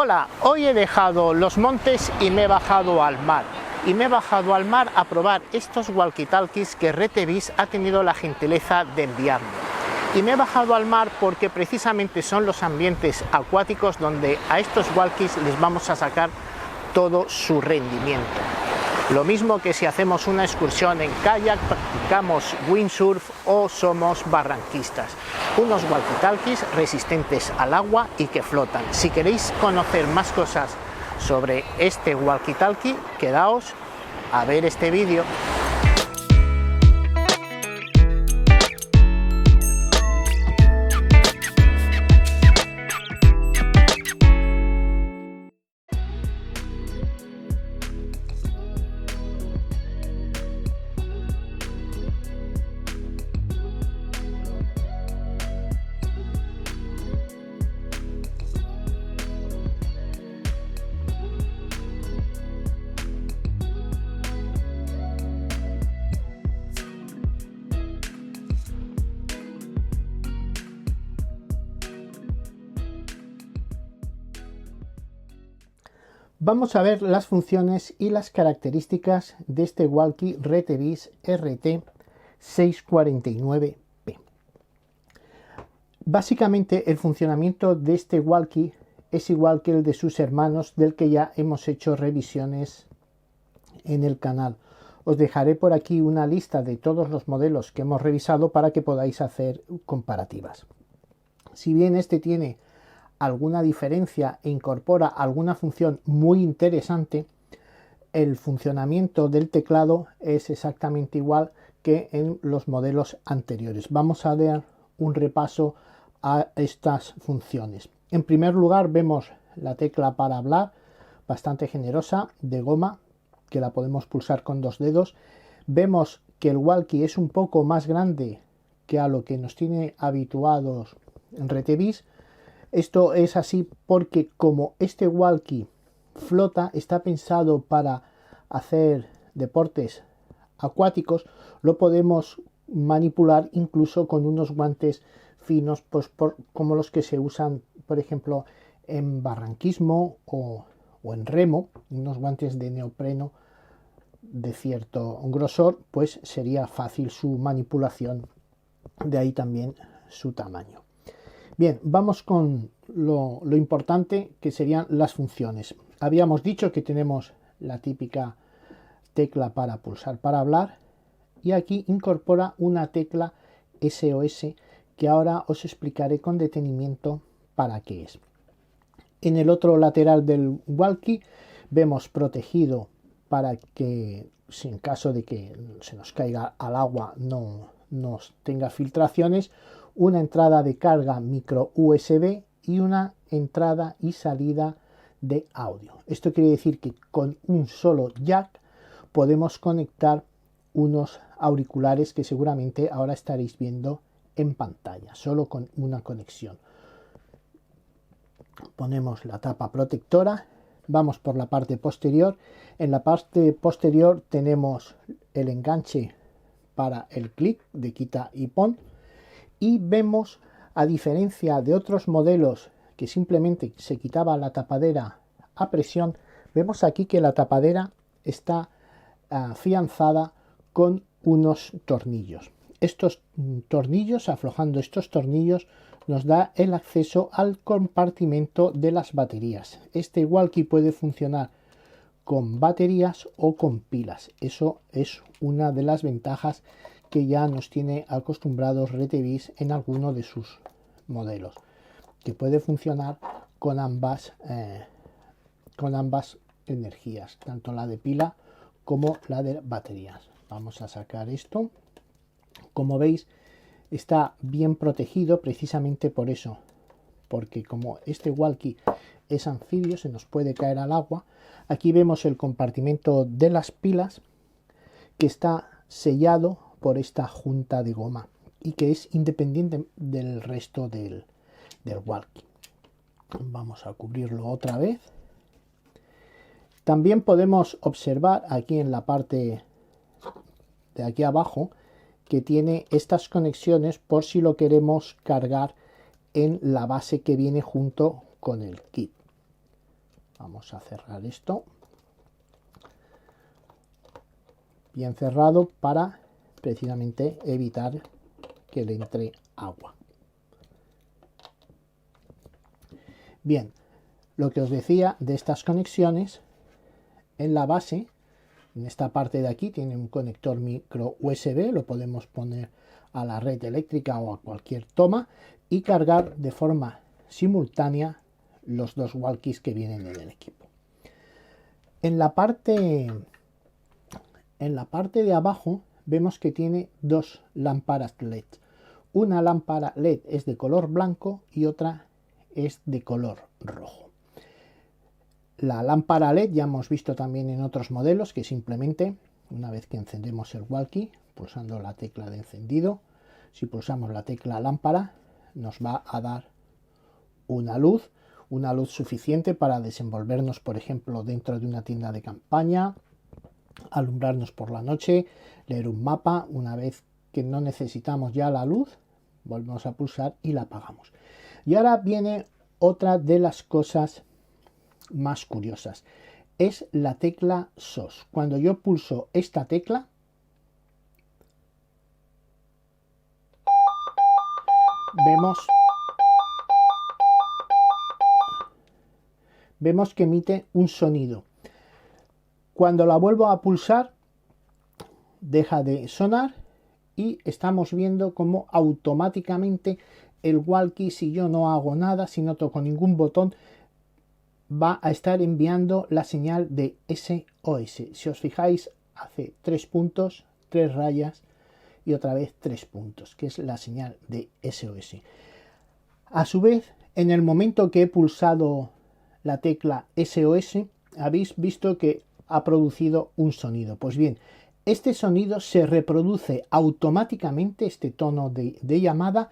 Hola, hoy he dejado los montes y me he bajado al mar. A probar estos walkie-talkies que Retevis ha tenido la gentileza de enviarme. Y me he bajado al mar porque precisamente son los ambientes acuáticos donde a estos walkies les vamos a sacar todo su rendimiento. Lo mismo que si hacemos una excursión en kayak, practicamos windsurf o somos barranquistas. Unos walkie-talkies resistentes al agua y que flotan. Si queréis conocer más cosas sobre este walkie-talkie, quedaos a ver este vídeo. Vamos a ver las funciones y las características de este walkie Retevis RT649P. Básicamente el funcionamiento de este walkie es igual que el de sus hermanos, del que ya hemos hecho revisiones en el canal. Os dejaré por aquí una lista de todos los modelos que hemos revisado para que podáis hacer comparativas. Si bien este tiene alguna diferencia e incorpora alguna función muy interesante, el funcionamiento del teclado es exactamente igual que en los modelos anteriores. Vamos a dar un repaso a estas funciones. En primer lugar, vemos la tecla para hablar, bastante generosa, de goma, que la podemos pulsar con dos dedos. Vemos que el walkie es un poco más grande que a lo que nos tiene habituados en Retevis. Esto es así porque como este walkie flota, está pensado para hacer deportes acuáticos, lo podemos manipular incluso con unos guantes finos, pues como los que se usan, por ejemplo, en barranquismo o en remo, unos guantes de neopreno de cierto grosor, pues sería fácil su manipulación, de ahí también su tamaño. Bien, vamos con lo importante, que serían las funciones. Habíamos dicho que tenemos la típica tecla para pulsar para hablar, y aquí incorpora una tecla SOS que ahora os explicaré con detenimiento para qué es. En el otro lateral del walkie vemos protegido para que, si en caso de que se nos caiga al agua, no nos tenga filtraciones, una entrada de carga micro USB y una entrada y salida de audio. Esto quiere decir que con un solo jack podemos conectar unos auriculares que seguramente ahora estaréis viendo en pantalla, solo con una conexión. Ponemos la tapa protectora, vamos por la parte posterior. En la parte posterior tenemos el enganche para el clic de quita y pon, y vemos, a diferencia de otros modelos que simplemente se quitaba la tapadera a presión, vemos aquí que la tapadera está afianzada con unos tornillos. Estos tornillos, aflojando estos tornillos, nos da el acceso al compartimento de las baterías. Este walkie puede funcionar con baterías o con pilas. Eso es una de las ventajas que ya nos tiene acostumbrados Retevis en alguno de sus modelos, que puede funcionar con ambas energías, tanto la de pila como la de baterías. Vamos a sacar esto. Como veis, está bien protegido precisamente por eso, porque como este walkie es anfibio, se nos puede caer al agua. Aquí vemos el compartimento de las pilas, que está sellado por esta junta de goma y que es independiente del resto del walkie. Vamos a cubrirlo otra vez. También podemos observar aquí en la parte de aquí abajo que tiene estas conexiones por si lo queremos cargar en la base que viene junto con el kit. Vamos a cerrar esto. Bien cerrado para precisamente evitar que le entre agua. Bien, lo que os decía de estas conexiones, en la base, en esta parte de aquí, tiene un conector micro USB, lo podemos poner a la red eléctrica o a cualquier toma y cargar de forma simultánea los dos walkies que vienen en el equipo. En la parte de abajo vemos que tiene dos lámparas LED. Una lámpara LED es de color blanco y otra es de color rojo. La lámpara LED ya hemos visto también en otros modelos que simplemente, una vez que encendemos el walkie, pulsando la tecla de encendido, si pulsamos la tecla lámpara, nos va a dar una luz suficiente para desenvolvernos, por ejemplo, dentro de una tienda de campaña, alumbrarnos por la noche, leer un mapa. Una vez que no necesitamos ya la luz, volvemos a pulsar y la apagamos. Y ahora viene otra de las cosas más curiosas, es la tecla SOS. Cuando yo pulso esta tecla, vemos que emite un sonido. Cuando la vuelvo a pulsar, deja de sonar y estamos viendo cómo automáticamente el walkie, si yo no hago nada, si no toco ningún botón, va a estar enviando la señal de SOS. Si os fijáis, hace 3 puntos, 3 rayas y otra vez 3 puntos, que es la señal de SOS. A su vez, en el momento que he pulsado la tecla SOS, habéis visto que ha producido un sonido. Pues bien, este sonido se reproduce automáticamente, este tono de llamada,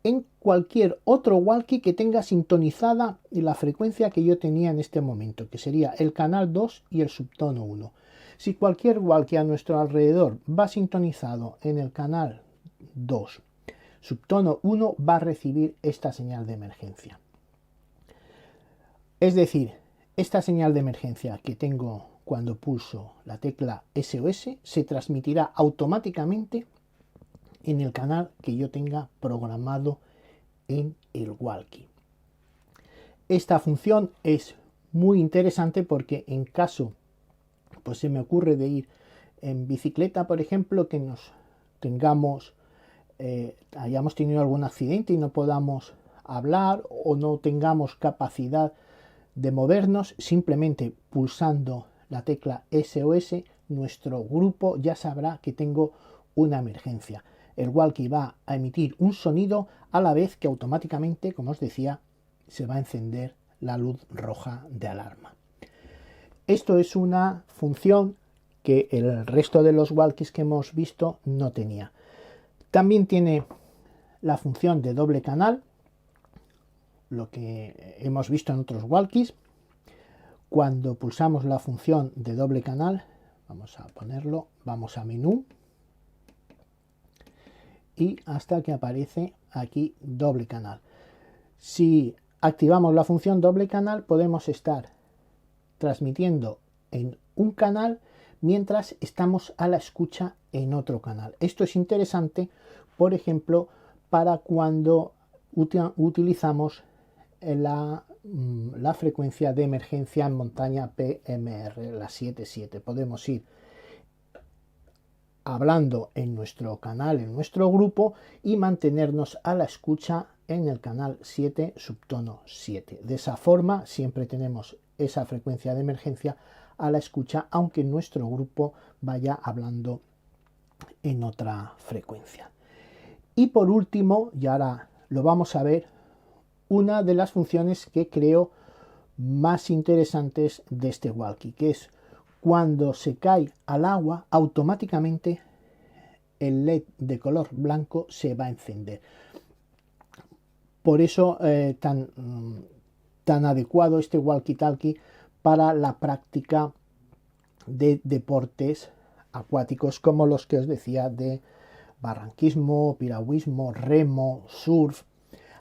en cualquier otro walkie que tenga sintonizada la frecuencia que yo tenía en este momento, que sería el canal 2 y el subtono 1. Si cualquier walkie a nuestro alrededor va sintonizado en el canal 2, subtono 1, va a recibir esta señal de emergencia. Es decir, esta señal de emergencia que tengo cuando pulso la tecla SOS se transmitirá automáticamente en el canal que yo tenga programado en el walkie. Esta función es muy interesante porque en caso, pues se me ocurre de ir en bicicleta, por ejemplo, que nos tengamos, hayamos tenido algún accidente y no podamos hablar o no tengamos capacidad de movernos, simplemente pulsando la tecla SOS, nuestro grupo ya sabrá que tengo una emergencia. El walkie va a emitir un sonido a la vez que automáticamente, como os decía, se va a encender la luz roja de alarma. Esto es una función que el resto de los walkies que hemos visto no tenía. También tiene la función de doble canal, lo que hemos visto en otros walkies. Cuando pulsamos la función de doble canal, vamos a ponerlo, vamos a menú y hasta que aparece aquí doble canal. Si activamos la función doble canal, podemos estar transmitiendo en un canal mientras estamos a la escucha en otro canal. Esto es interesante, por ejemplo, para cuando utilizamos la frecuencia de emergencia en montaña PMR, la 77. Podemos ir hablando en nuestro canal, en nuestro grupo, y mantenernos a la escucha en el canal 7, subtono 7. De esa forma siempre tenemos esa frecuencia de emergencia a la escucha, aunque nuestro grupo vaya hablando en otra frecuencia. Y por último, y ahora lo vamos a ver, una de las funciones que creo más interesantes de este walkie, que es cuando se cae al agua, automáticamente el LED de color blanco se va a encender. Por eso tan adecuado este walkie-talkie para la práctica de deportes acuáticos como los que os decía de barranquismo, piragüismo, remo, surf.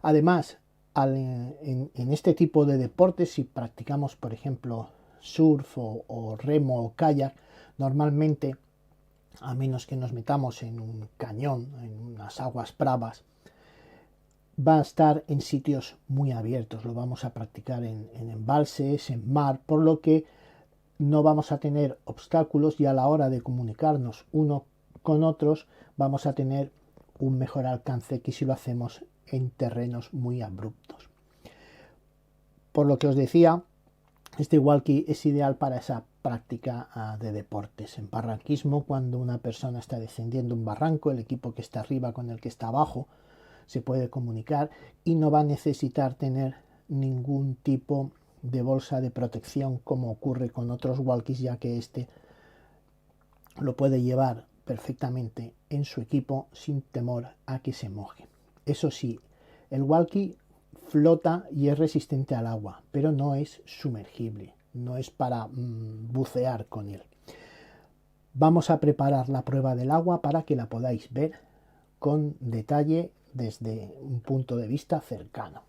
Además, en este tipo de deportes, si practicamos por ejemplo surf o remo o kayak, normalmente, a menos que nos metamos en un cañón, en unas aguas bravas, va a estar en sitios muy abiertos. Lo vamos a practicar en embalses, en mar, por lo que no vamos a tener obstáculos, y a la hora de comunicarnos uno con otros vamos a tener un mejor alcance que si lo hacemos en terrenos muy abruptos. Por lo que os decía, este walkie es ideal para esa práctica de deportes. En barranquismo, cuando una persona está descendiendo un barranco, el equipo que está arriba con el que está abajo se puede comunicar y no va a necesitar tener ningún tipo de bolsa de protección como ocurre con otros walkies, ya que este lo puede llevar perfectamente en su equipo sin temor a que se moje. Eso sí, el walkie flota y es resistente al agua, pero no es sumergible, no es para bucear con él. Vamos a preparar la prueba del agua para que la podáis ver con detalle desde un punto de vista cercano.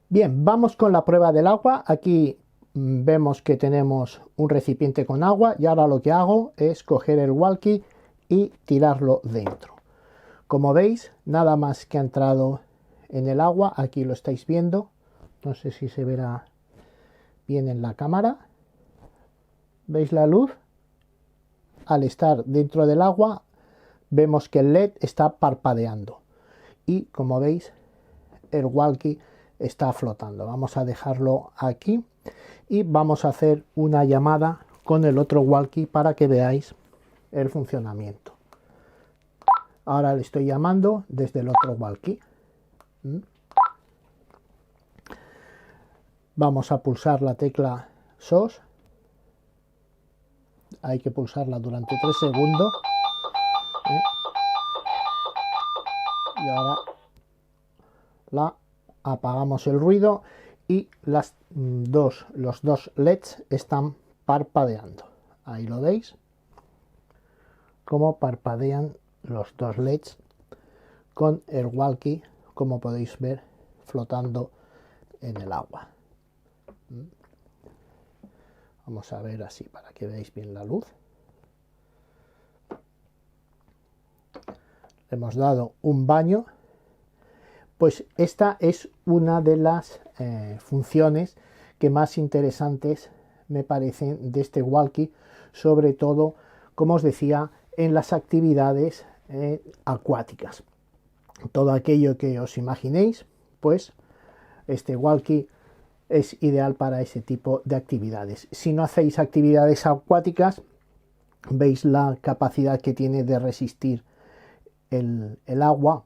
Bien, vamos con la prueba del agua. Aquí vemos que tenemos un recipiente con agua y ahora lo que hago es coger el walkie y tirarlo dentro. Como veis, nada más que ha entrado en el agua, aquí lo estáis viendo, no sé si se verá bien en la cámara. ¿Veis la luz? Al estar dentro del agua vemos que el LED está parpadeando y, como veis, el walkie está flotando. Vamos a dejarlo aquí y vamos a hacer una llamada con el otro walkie para que veáis el funcionamiento. Ahora le estoy llamando desde el otro walkie. Vamos a pulsar la tecla SOS. Hay que pulsarla durante 3 segundos. Y ahora apagamos el ruido y los dos LEDs están parpadeando. Ahí lo veis, cómo parpadean los dos LEDs con el walkie, como podéis ver, flotando en el agua. Vamos a ver así para que veáis bien la luz. Le hemos dado un baño. Pues esta es una de las funciones que más interesantes me parecen de este walkie, sobre todo, como os decía, en las actividades acuáticas. Todo aquello que os imaginéis, pues este walkie es ideal para ese tipo de actividades. Si no hacéis actividades acuáticas, veis la capacidad que tiene de resistir el agua.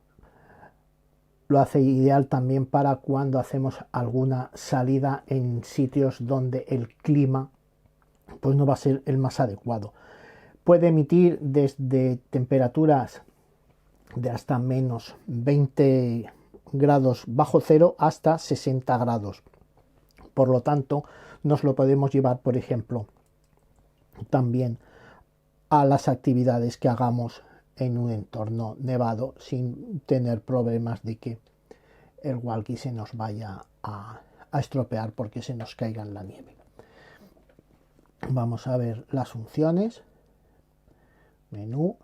Lo hace ideal también para cuando hacemos alguna salida en sitios donde el clima pues no va a ser el más adecuado. Puede emitir desde temperaturas de hasta menos 20 grados bajo cero hasta 60 grados. Por lo tanto, nos lo podemos llevar, por ejemplo, también a las actividades que hagamos en un entorno nevado sin tener problemas de que el walkie se nos vaya a estropear porque se nos caiga en la nieve. Vamos a ver las funciones. Menú.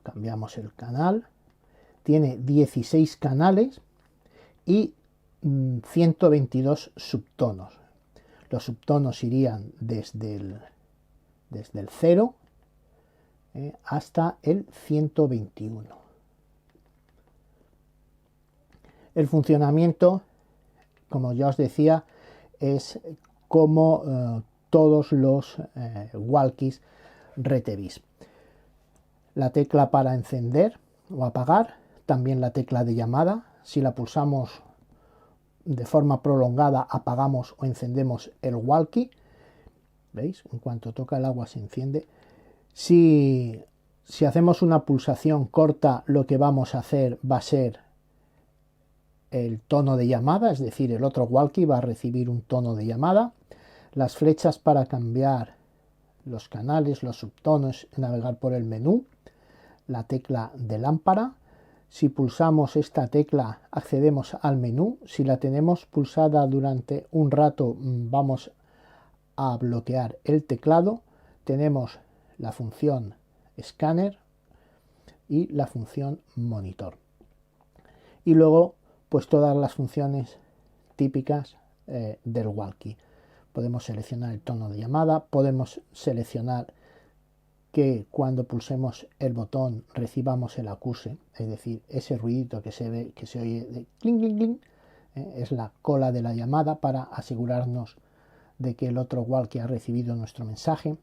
Cambiamos el canal. Tiene 16 canales y 122 subtonos. Los subtonos irían desde el 0 hasta el 121. El funcionamiento, como ya os decía, es como todos los walkies Retevis. La tecla para encender o apagar, también la tecla de llamada. Si la pulsamos de forma prolongada, apagamos o encendemos el walkie. ¿Veis? En cuanto toca el agua se enciende. Si hacemos una pulsación corta, lo que vamos a hacer va a ser el tono de llamada, es decir, el otro walkie va a recibir un tono de llamada. Las flechas para cambiar los canales, los subtonos, navegar por el menú. La tecla de lámpara. Si pulsamos esta tecla accedemos al menú. Si la tenemos pulsada durante un rato vamos a bloquear el teclado. Tenemos la función escáner y la función monitor. Y luego pues todas las funciones típicas del walkie. Podemos seleccionar el tono de llamada, podemos seleccionar que cuando pulsemos el botón recibamos el acuse, es decir, ese ruidito que se ve, que se oye de clink, clink, clink, es la cola de la llamada para asegurarnos de que el otro walkie ha recibido nuestro mensaje.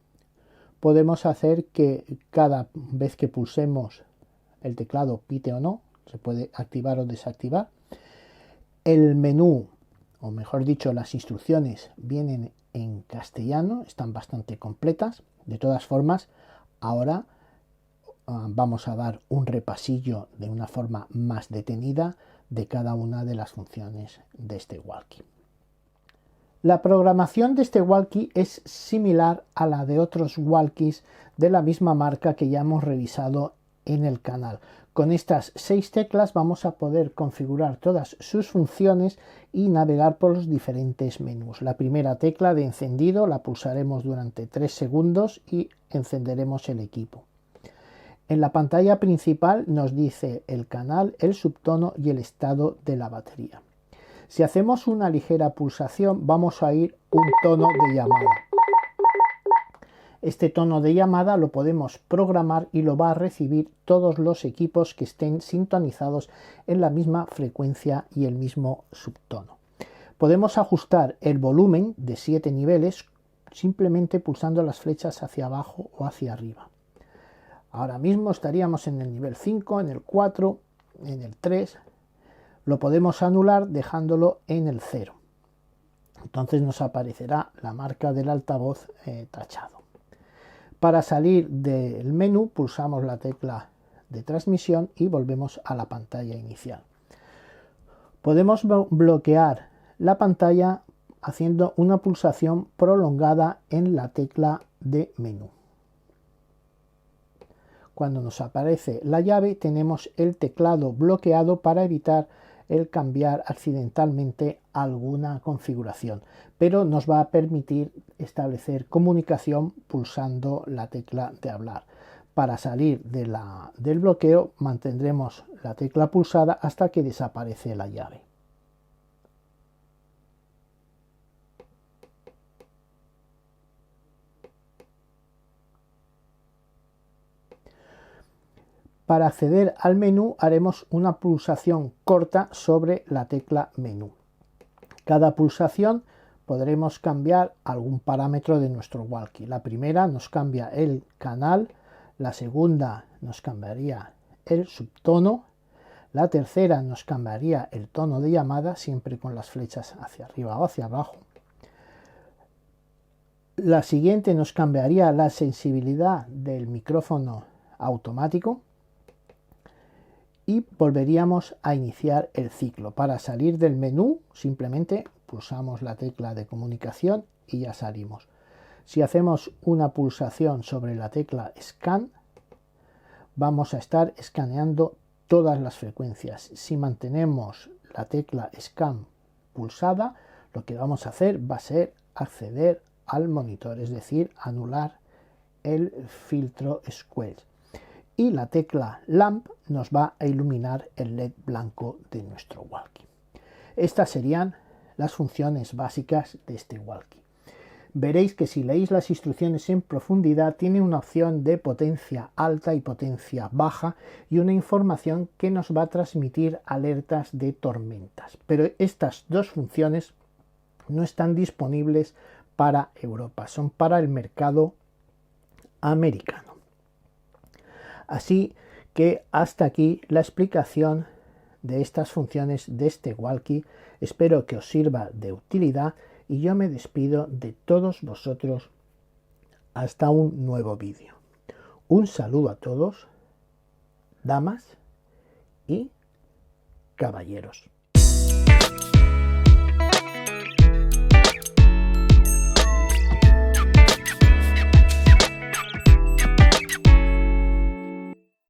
Podemos hacer que cada vez que pulsemos el teclado pite o no, se puede activar o desactivar. El menú, o mejor dicho, las instrucciones vienen en castellano, están bastante completas. De todas formas, ahora vamos a dar un repasillo de una forma más detenida de cada una de las funciones de este walkie. La programación de este walkie es similar a la de otros walkies de la misma marca que ya hemos revisado en el canal. Con estas 6 teclas vamos a poder configurar todas sus funciones y navegar por los diferentes menús. La primera tecla de encendido la pulsaremos durante 3 segundos y encenderemos el equipo. En la pantalla principal nos dice el canal, el subtono y el estado de la batería. Si hacemos una ligera pulsación vamos a oír un tono de llamada. Este tono de llamada lo podemos programar y lo va a recibir todos los equipos que estén sintonizados en la misma frecuencia y el mismo subtono. Podemos ajustar el volumen de 7 niveles simplemente pulsando las flechas hacia abajo o hacia arriba. Ahora mismo estaríamos en el nivel 5, en el 4, en el 3. Lo podemos anular dejándolo en el 0. Entonces nos aparecerá la marca del altavoz tachado. Para salir del menú pulsamos la tecla de transmisión y volvemos a la pantalla inicial. Podemos bloquear la pantalla haciendo una pulsación prolongada en la tecla de menú. Cuando nos aparece la llave tenemos el teclado bloqueado para evitar el cambiar accidentalmente alguna configuración, pero nos va a permitir establecer comunicación pulsando la tecla de hablar. Para salir del bloqueo mantendremos la tecla pulsada hasta que desaparece la llave. Para acceder al menú haremos una pulsación corta sobre la tecla menú. Cada pulsación podremos cambiar algún parámetro de nuestro walkie. La primera nos cambia el canal, la segunda nos cambiaría el subtono, la tercera nos cambiaría el tono de llamada, siempre con las flechas hacia arriba o hacia abajo. La siguiente nos cambiaría la sensibilidad del micrófono automático. Y volveríamos a iniciar el ciclo. Para salir del menú simplemente pulsamos la tecla de comunicación y ya salimos. Si hacemos una pulsación sobre la tecla Scan vamos a estar escaneando todas las frecuencias. Si mantenemos la tecla Scan pulsada lo que vamos a hacer va a ser acceder al monitor, es decir, anular el filtro Squelch. Y la tecla Lamp nos va a iluminar el LED blanco de nuestro walkie. Estas serían las funciones básicas de este walkie. Veréis que si leéis las instrucciones en profundidad tiene una opción de potencia alta y potencia baja y una información que nos va a transmitir alertas de tormentas. Pero estas dos funciones no están disponibles para Europa, son para el mercado americano. Así que hasta aquí la explicación de estas funciones de este walkie. Espero que os sirva de utilidad y yo me despido de todos vosotros hasta un nuevo vídeo. Un saludo a todos, damas y caballeros.